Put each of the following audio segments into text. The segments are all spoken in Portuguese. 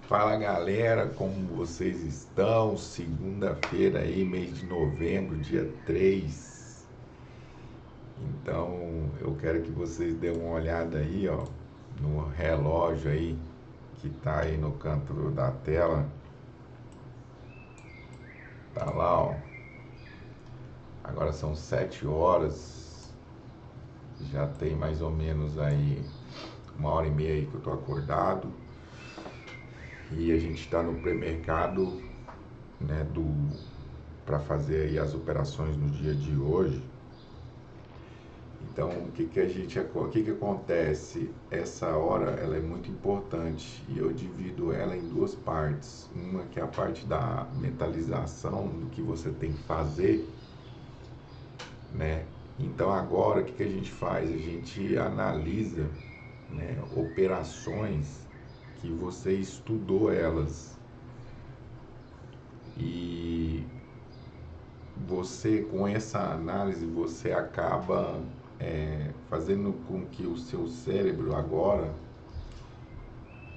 Fala galera, como vocês estão? Segunda-feira aí, mês de novembro, dia 3. Então eu quero que vocês dêem uma olhada aí, ó, no relógio aí que tá aí no canto da tela. Tá lá, ó. Agora são 7 horas. Já tem mais ou menos aí 1h30 aí que eu tô acordado. E a gente está no pré-mercado, né, para fazer aí as operações no dia de hoje. Então, o que que acontece? Essa hora ela é muito importante e eu divido ela em duas partes. Uma que é a parte da mentalização do que você tem que fazer, né? Então agora o que que a gente faz? A gente analisa, né, operações que você estudou elas e você, com essa análise, você acaba fazendo com que o seu cérebro agora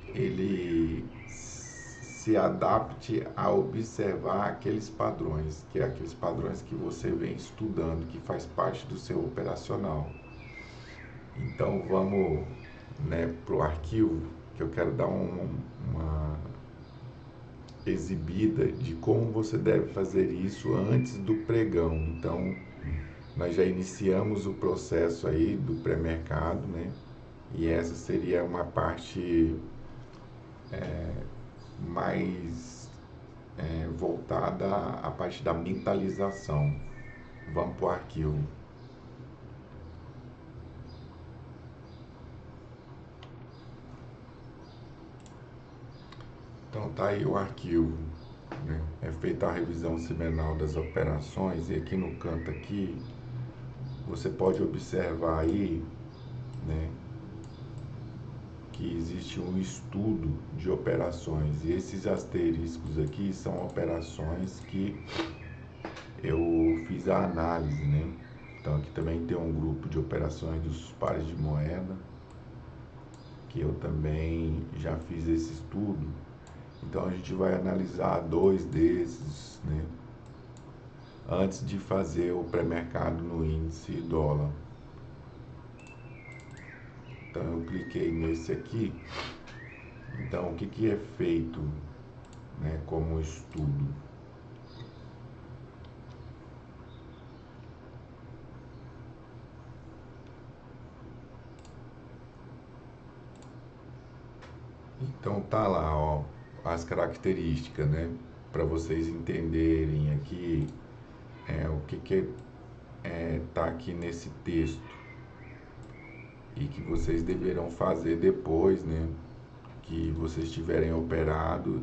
ele se adapte a observar aqueles padrões, que é aqueles padrões que você vem estudando, que faz parte do seu operacional. Então vamos, né, para o arquivo, que eu quero dar uma exibida de como você deve fazer isso antes do pregão. Então nós já iniciamos o processo aí do pré-mercado, né? E essa seria uma parte mais voltada à parte da mentalização. Vamos para o arquivo. Então tá aí o arquivo, né? É feita a revisão semanal das operações e aqui no canto aqui você pode observar aí, né, que existe um estudo de operações e esses asteriscos aqui são operações que eu fiz a análise, né? Então aqui também tem um grupo de operações dos pares de moeda, que eu também já fiz esse estudo. Então a gente vai analisar dois desses, né? Antes de fazer o pré-mercado no índice dólar. Então eu cliquei nesse aqui. Então o que que é feito, né, como estudo? Então tá lá, ó, as características, né? Para vocês entenderem aqui o que que tá aqui nesse texto e que vocês deverão fazer depois, né? Que vocês tiverem operado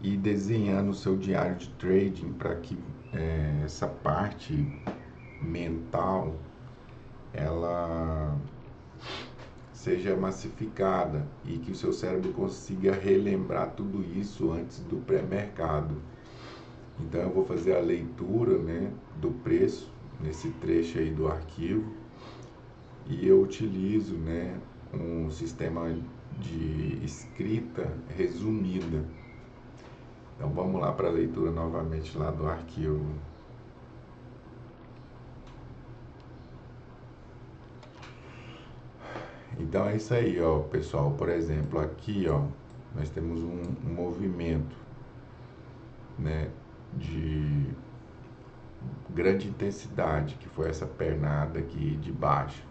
e desenhando o seu diário de trading para que essa parte mental ela seja massificada e que o seu cérebro consiga relembrar tudo isso antes do pré-mercado. Então eu vou fazer a leitura, né, do preço nesse trecho aí do arquivo e eu utilizo, né, um sistema de escrita resumida. Então vamos lá para a leitura novamente lá do arquivo. Então é isso aí, ó, pessoal. Por exemplo, aqui, ó, nós temos um movimento, né, de grande intensidade, que foi essa pernada aqui de baixo.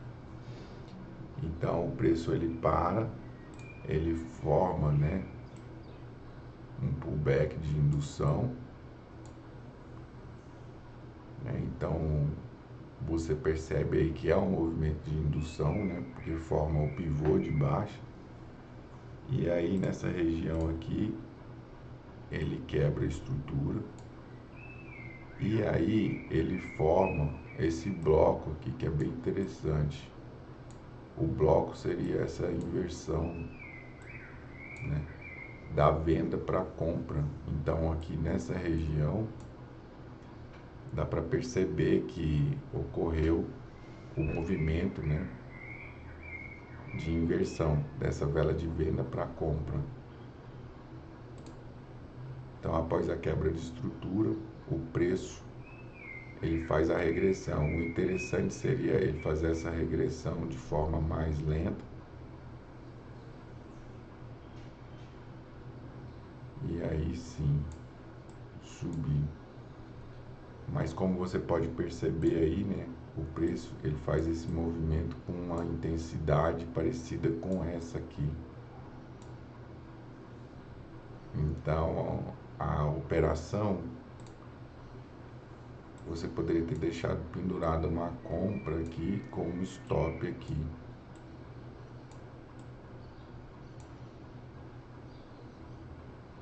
Então o preço ele para, ele forma, né, um pullback de indução, né? Então você percebe aí que é um movimento de indução, né, porque forma o pivô de baixo. E aí nessa região aqui ele quebra a estrutura e aí ele forma esse bloco aqui que é bem interessante. O bloco seria essa inversão, né, da venda para compra. Então aqui nessa região dá para perceber que ocorreu o movimento, né, de inversão dessa vela de venda para compra. Então, após a quebra de estrutura, o preço ele faz a regressão. O interessante seria ele fazer essa regressão de forma mais lenta. E aí sim, subir. Mas como você pode perceber aí, né, o preço ele faz esse movimento com uma intensidade parecida com essa aqui. Então, a operação você poderia ter deixado pendurada uma compra aqui com um stop aqui.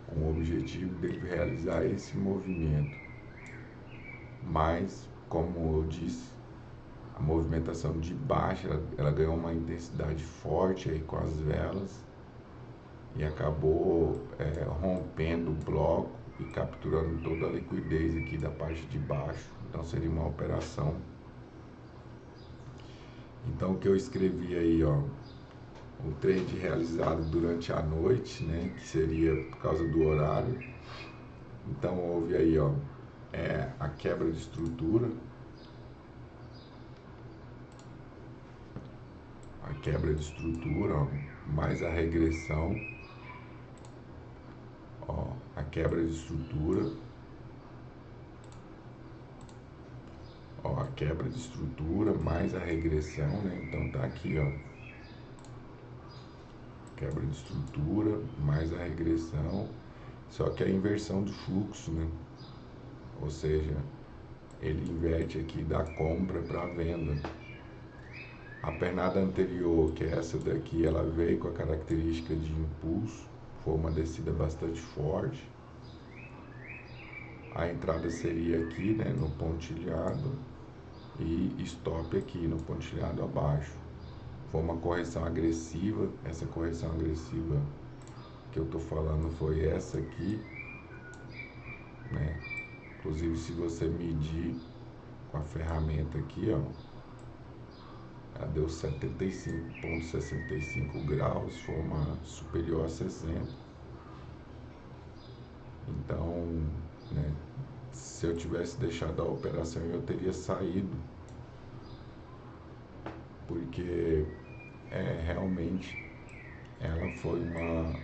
Com o objetivo dele realizar esse movimento. Mas, como eu disse, a movimentação de baixa, ela ganhou uma intensidade forte aí com as velas e acabou rompendo o bloco e capturando toda a liquidez aqui da parte de baixo. Então seria uma operação. Então o que eu escrevi aí, ó, o trade realizado durante a noite, né, que seria por causa do horário. Então houve aí, ó, a quebra de estrutura, ó, mais a regressão, ó, a quebra de estrutura, ó, a quebra de estrutura mais a regressão, né? Então tá aqui, ó, quebra de estrutura mais a regressão, só que a inversão do fluxo, né? Ou seja, ele inverte aqui da compra para venda. A pernada anterior, que é essa daqui, ela veio com a característica de impulso, foi uma descida bastante forte. A entrada seria aqui, né, no pontilhado, e stop aqui no pontilhado abaixo. Foi uma correção agressiva. Essa correção agressiva que eu tô falando foi essa aqui, né? Inclusive, se você medir com a ferramenta aqui, ó, ela deu 75,65 graus, forma superior a 60. Então, né, se eu tivesse deixado a operação, eu teria saído, porque realmente ela foi uma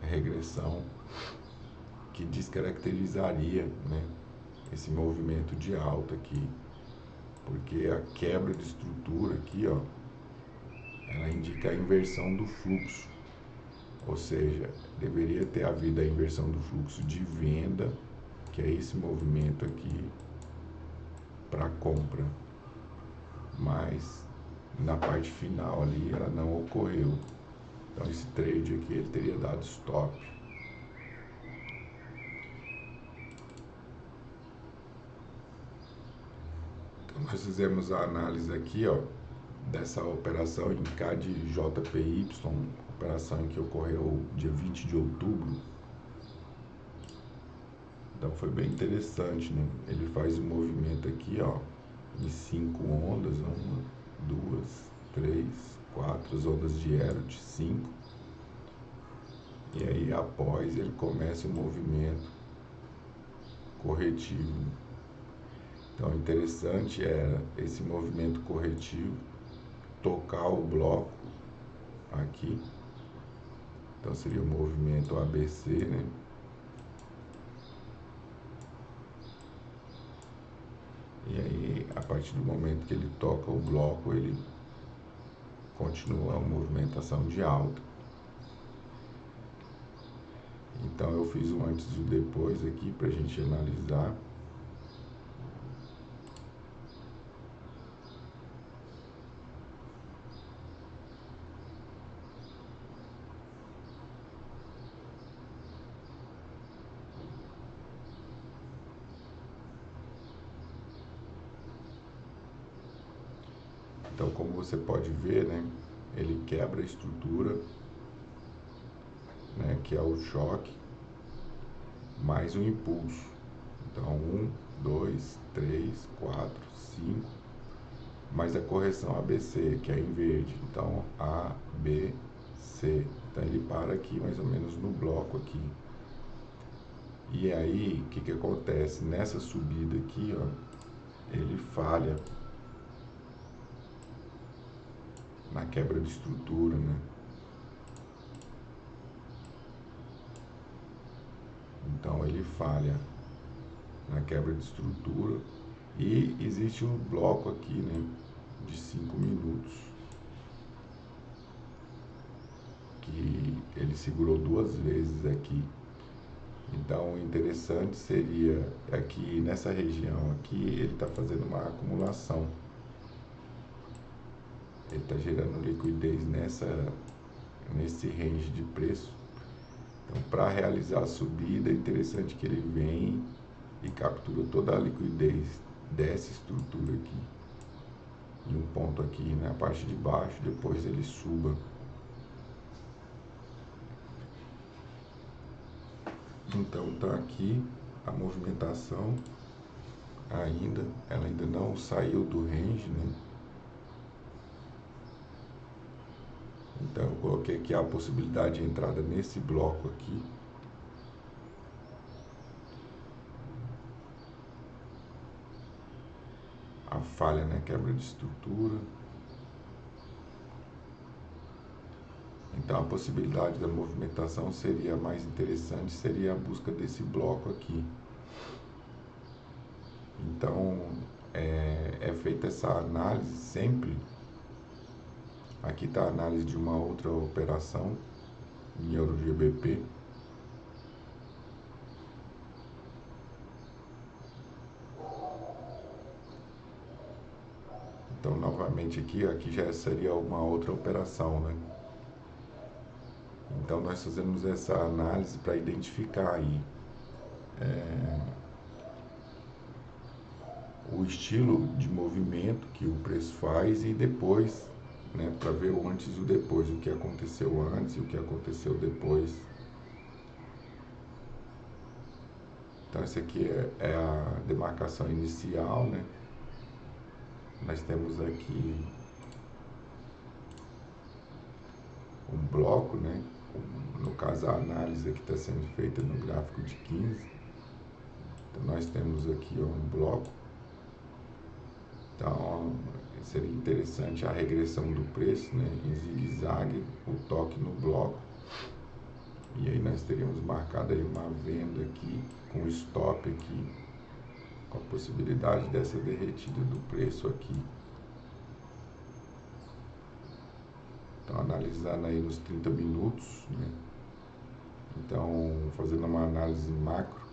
regressão que descaracterizaria, né, esse movimento de alta aqui, porque a quebra de estrutura aqui, ó, ela indica a inversão do fluxo, ou seja, deveria ter havido a inversão do fluxo de venda, que é esse movimento aqui, para compra, mas na parte final ali ela não ocorreu. Então esse trade aqui ele teria dado stop. Então nós fizemos a análise aqui, ó, dessa operação em CAD-JPY, operação em que ocorreu dia 20 de outubro. Então foi bem interessante, né? Ele faz um movimento aqui, ó, de 5 ondas, 1, 2, 3, 4 ondas de Elliott, 5. E aí após ele começa o movimento corretivo. Então interessante era esse movimento corretivo, tocar o bloco aqui. Então seria o movimento ABC, né? E aí, a partir do momento que ele toca o bloco, ele continua a movimentação de alta. Então eu fiz um antes e o depois aqui para a gente analisar. Então, como você pode ver, né, ele quebra a estrutura, né, que é o choque, mais o impulso. Então, 1, 2, 3, 4, 5. mais a correção ABC, que é em verde. Então, ABC. Então, ele para aqui, mais ou menos no bloco aqui. E aí, o que acontece? Nessa subida aqui, ó, ele falha na quebra de estrutura, né? Então, ele falha na quebra de estrutura. E existe um bloco aqui, né, de 5 minutos, que ele segurou 2 vezes aqui. Então, o interessante seria aqui nessa região aqui, ele está fazendo uma acumulação. Ele está gerando liquidez nesse range de preço. Então, para realizar a subida, é interessante que ele vem e captura toda a liquidez dessa estrutura aqui. E um ponto aqui na parte de baixo, depois ele suba. Então tá aqui a movimentação ainda, ela ainda não saiu do range, né? Então eu coloquei aqui a possibilidade de entrada nesse bloco aqui. A falha na quebra de estrutura. Então a possibilidade da movimentação seria mais interessante, seria a busca desse bloco aqui. Então é feita essa análise sempre. Aqui está a análise de uma outra operação em EuroGBP. Então novamente aqui já seria uma outra operação, né? Então nós fazemos essa análise para identificar aí o estilo de movimento que o preço faz e depois, né, para ver o antes e o depois, o que aconteceu antes e o que aconteceu depois. Então essa aqui é a demarcação inicial, né? Nós temos aqui um bloco, né? No caso a análise aqui está sendo feita no gráfico de 15. Então nós temos aqui um bloco. Então seria interessante a regressão do preço, né, em zigue-zague, o toque no bloco. E aí nós teríamos marcado aí uma venda aqui, com stop aqui, com a possibilidade dessa derretida do preço aqui. Então analisando aí nos 30 minutos, né? Então fazendo uma análise macro,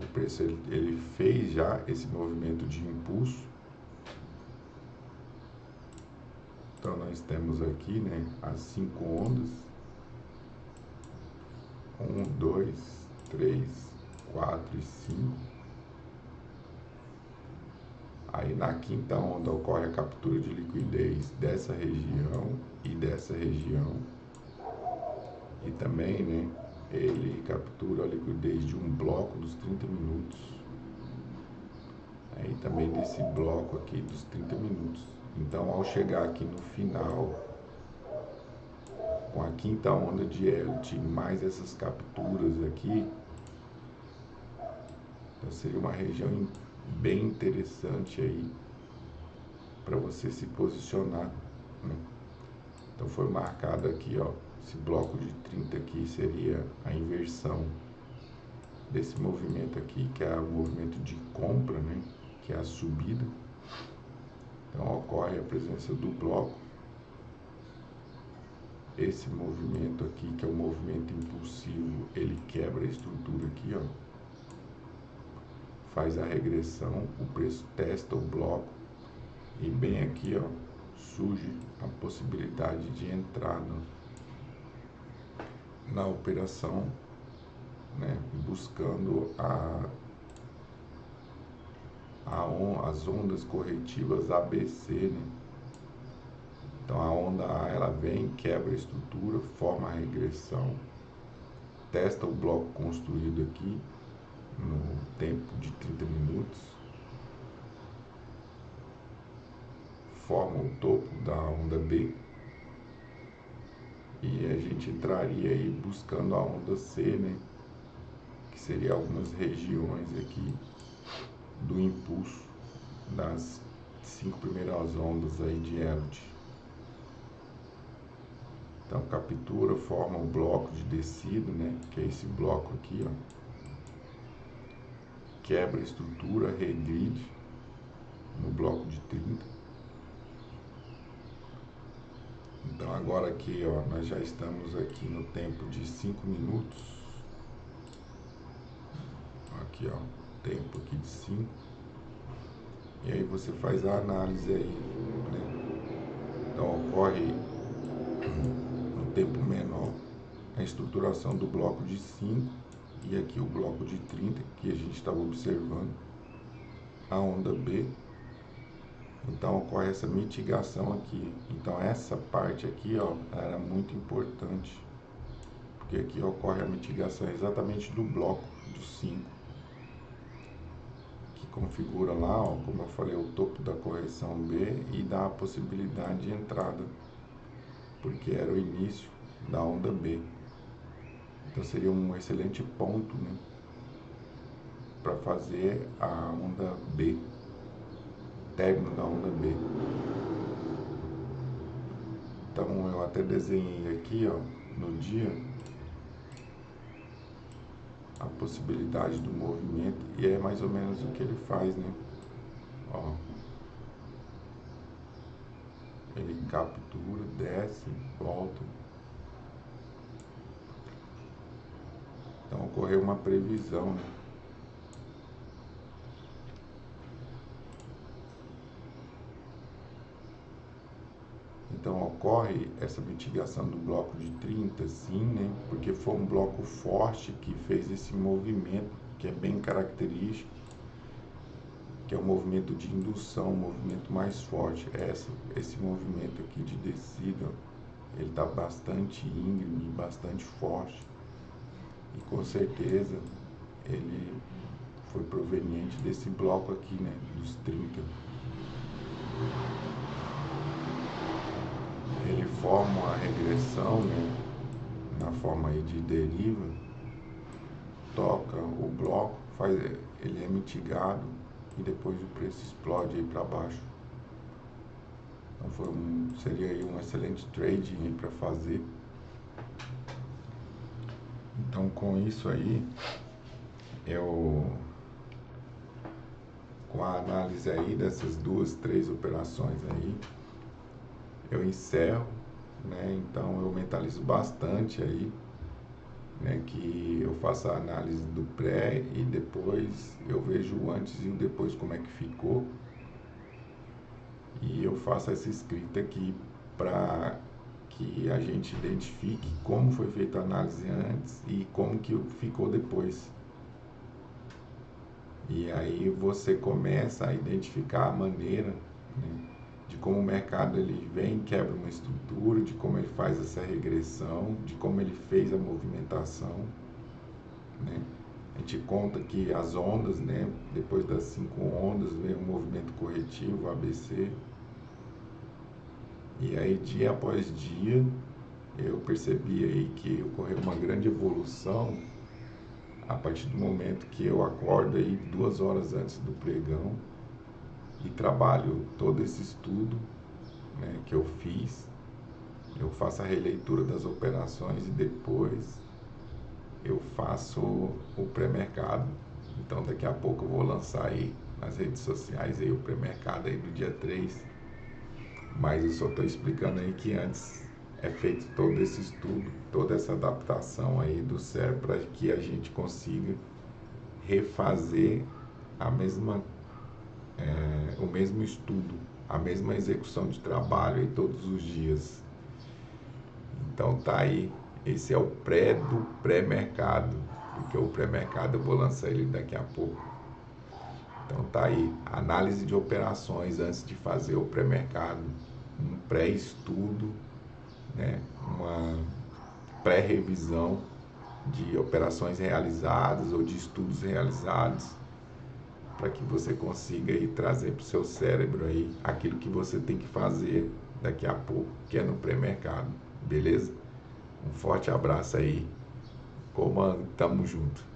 o preço ele fez já esse movimento de impulso. Então nós temos aqui, né, as 5 ondas. 1, 2, 3, 4 e 5. Aí na quinta onda ocorre a captura de liquidez dessa região e dessa região. E também, né, ele captura a liquidez de um bloco dos 30 minutos. Aí também desse bloco aqui dos 30 minutos. Então ao chegar aqui no final, com a quinta onda de Elliott mais essas capturas aqui, então seria uma região bem interessante aí para você se posicionar, né? Então foi marcado aqui, ó, esse bloco de 30 aqui seria a inversão desse movimento aqui, que é o movimento de compra, né, que é a subida. Então ocorre a presença do bloco. Esse movimento aqui, que é o movimento impulsivo, ele quebra a estrutura aqui, ó, faz a regressão, o preço testa o bloco e bem aqui, ó, surge a possibilidade de entrada na operação, né, buscando as ondas corretivas ABC, né? Então a onda A ela vem, quebra a estrutura, forma a regressão, testa o bloco construído aqui no tempo de 30 minutos. forma o topo da onda B. E a gente entraria aí buscando a onda C, né? Que seria algumas regiões aqui do impulso das 5 primeiras ondas aí de Elliott. Então captura, forma um bloco de descida, né? Que é esse bloco aqui, ó. Quebra a estrutura, regride no bloco de 30. Então agora aqui, ó, nós já estamos aqui no tempo de 5 minutos. Aqui, ó, tempo aqui de 5. E aí você faz a análise aí, né? Então ocorre no tempo menor a estruturação do bloco de 5 e aqui o bloco de 30 que a gente estava observando, a onda B. Então ocorre essa mitigação aqui. Então essa parte aqui, ó, era muito importante, porque aqui ocorre a mitigação exatamente do bloco dos 5, que configura lá, ó, como eu falei, o topo da correção B e dá a possibilidade de entrada, porque era o início da onda B. Então seria um excelente ponto, né, para fazer a onda B, término da onda B. Então eu até desenhei aqui, ó, no dia, a possibilidade do movimento, e é mais ou menos o que ele faz, né? Ó, ele captura, desce, volta. Então ocorreu uma previsão, né? Então ocorre essa mitigação do bloco de 30, sim, né? Porque foi um bloco forte que fez esse movimento, que é bem característico, que é um movimento de indução, um movimento mais forte. Esse movimento aqui de descida, ele está bastante íngreme, bastante forte, e com certeza ele foi proveniente desse bloco aqui, né, dos 30. Ele forma uma regressão, né, na forma aí de deriva, toca o bloco, ele é mitigado e depois o preço explode aí para baixo. Então seria aí um excelente trading para fazer. Então com isso aí, com a análise aí dessas 2, 3 operações aí, eu encerro, né? Então eu mentalizo bastante aí, né, que eu faço a análise do pré e depois eu vejo o antes e o depois como é que ficou. E eu faço essa escrita aqui para que a gente identifique como foi feita a análise antes e como que ficou depois. E aí você começa a identificar a maneira, né, de como o mercado ele vem, quebra uma estrutura, de como ele faz essa regressão, de como ele fez a movimentação, né? A gente conta que as ondas, né, depois das 5 ondas vem um movimento corretivo, ABC. E aí dia após dia eu percebi aí que ocorreu uma grande evolução a partir do momento que eu acordo aí 2 horas antes do pregão e trabalho todo esse estudo, né, que eu fiz. Eu faço a releitura das operações e depois eu faço o pré-mercado. Então daqui a pouco eu vou lançar aí nas redes sociais aí o pré-mercado aí do dia 3. Mas eu só estou explicando aí que antes é feito todo esse estudo, toda essa adaptação aí do cérebro para que a gente consiga refazer o mesmo estudo, a mesma execução de trabalho aí todos os dias. Então tá aí, esse é o pré do pré-mercado, porque o pré-mercado eu vou lançar ele daqui a pouco. Então tá aí, análise de operações antes de fazer o pré-mercado, um pré-estudo, né, uma pré-revisão de operações realizadas ou de estudos realizados, para que você consiga aí trazer para o seu cérebro aí aquilo que você tem que fazer daqui a pouco, que é no pré-mercado, beleza? Um forte abraço aí, comando, tamo junto.